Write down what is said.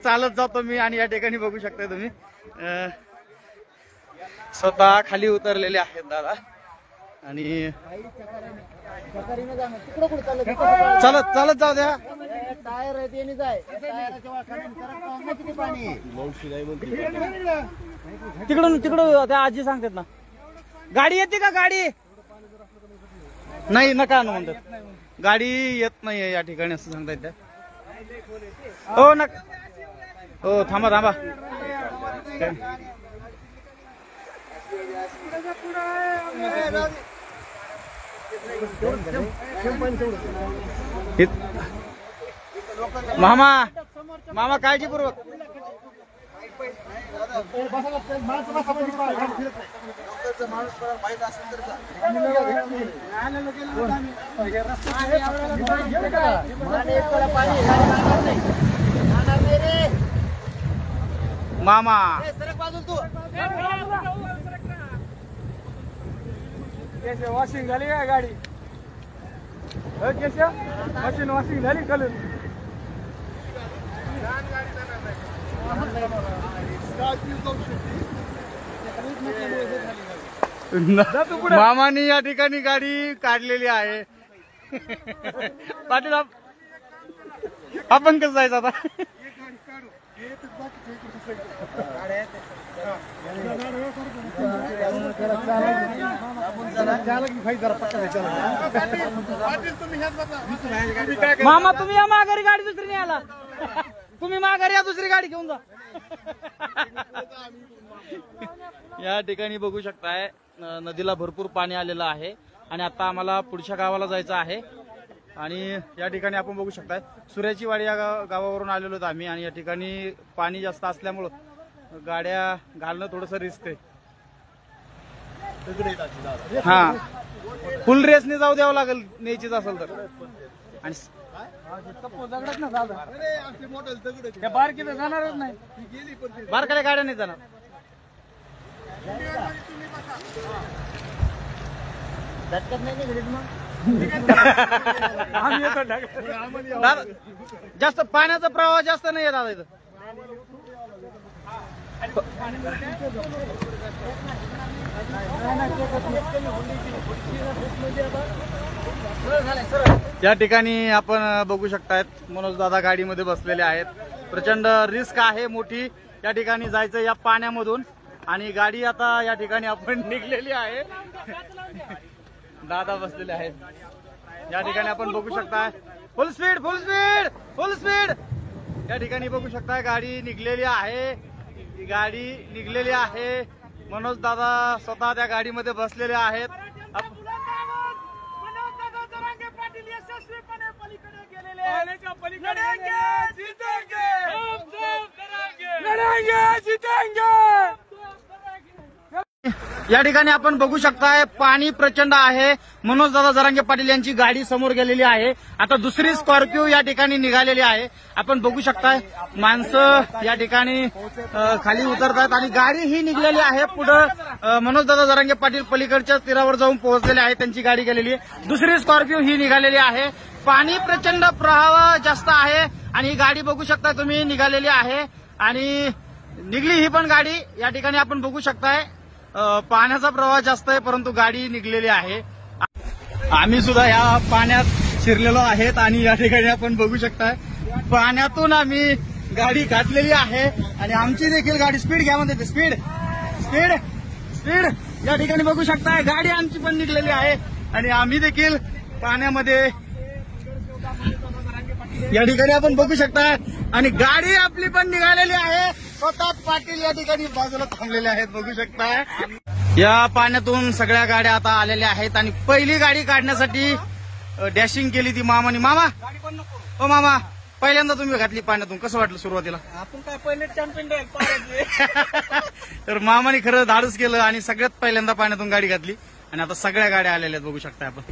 चालत जातो मी आणि या ठिकाणी बघू शकता तुम्ही स्वतः खाली उतरलेले आहेत दादा आणि चालत चालत जाऊ द्या. टायर तिकडून त्या आजी सांगतात ना गाडी येते का गाडी नाही नका म्हणतात गाडी येत नाहीये या ठिकाणी असं सांगतायत त्या. हो नका हो थांबा थांबा मामा मामा काळजीपूर्वक मामा वॉशिंग झाली का गाडी मशीन वॉशिंग झाली कलर मामानी या ठिकाणी गाडी काढलेली आहे. पाटील आपण कसं जायचं आता मामा तुम्ही या माघारी गाडी दुसरी नाही आला तुम्ही माघारी या दुसरी गाडी घेऊन जा. या ठिकाणी बघू शकताय नदीला भरपूर पाणी आलेलं आहे आणि आता आम्हाला पुढच्या गावाला जायचं आहे आणि या ठिकाणी आपण बघू शकताय सूर्याची वाडी या गावावरून आलेलो आहोत आम्ही आणि या ठिकाणी पाणी जास्त असल्यामुळं गाड्या घालणं थोडंसं रिस्क आहे. हा फुल रेसने जाऊ द्यावं लागेल न्यायचीच असेल तर आणि जाणारच नाही बारकाल्या गाड्या नाही जाणार. जास्त पाण्याचा प्रवाह जास्त नाही दादा इथं. या ठिकाणी आपण बघू शकतायत मनोज दादा गाडीमध्ये बसलेले आहेत. प्रचंड रिस्क आहे मोठी या ठिकाणी जायचं या पाण्यामधून आणि गाडी आता या ठिकाणी आपण निघलेली आहे. दादा बसलेले आहेत या ठिकाणी आपण बघू शकताय फुल स्पीड फुल स्पीड फुल स्पीड या ठिकाणी बघू शकताय गाडी निघलेली आहे. गाडी निघलेली आहे. मनोज दादा स्वतः त्या गाडीमध्ये बसलेले आहेत. या ठिकाणी आपण बघू शकताय पाणी प्रचंड आहे. मनोज दादा जरांगे पाटील यांची गाडी समोर गेलेली आहे. आता दुसरी स्कॉर्पिओ या ठिकाणी निघालेली आहे. आपण बघू शकताय माणसं या ठिकाणी खाली उतरतात आणि गाडी ही निघलेली आहे. पुढे मनोज दादा जरांगे पाटील पलीकडच्या तीरावर जाऊन पोहोचलेले आहे. त्यांची गाडी गेलेली आहे. दुसरी स्कॉर्पिओ ही निघालेली आहे. पाणी प्रचंड प्रवाह जास्त आहे आणि ही गाडी बघू शकता तुम्ही निघालेली आहे आणि निघली ही पण गाडी या ठिकाणी आपण बघू शकताय. पाण्याचा प्रवाह जास्त आहे परंतु गाडी निघलेली आहे. आम्ही सुद्धा या पाण्यात शिरलेलो आहेत आणि या ठिकाणी आपण बघू शकताय पाण्यातून आम्ही गाडी घातलेली आहे आणि आमची देखील गाडी स्पीड घ्या म्हणते स्पीड स्पीड स्पीड या ठिकाणी बघू शकताय गाडी आमची पण निघलेली आहे आणि आम्ही देखील पाण्यामध्ये या ठिकाणी आपण बघू शकताय आणि गाडी आपली पण निघालेली आहे. स्वतः पाटील या ठिकाणी बाजूला थांबलेले आहेत बघू शकताय. या पाण्यातून सगळ्या गाड्या आता आलेल्या आहेत आणि पहिली गाडी काढण्यासाठी डॅशिंग केली ती मामानी. मामा हो मामा पहिल्यांदा तुम्ही घातली पाण्यातून कसं वाटलं सुरुवातीला? आपण काय पहिले चॅम्पियन तर मामाने खरं धाडस केलं आणि सगळ्यात पहिल्यांदा पाण्यातून गाडी घातली आणि आता सगळ्या गाड्या आलेल्या आहेत बघू शकता आपण.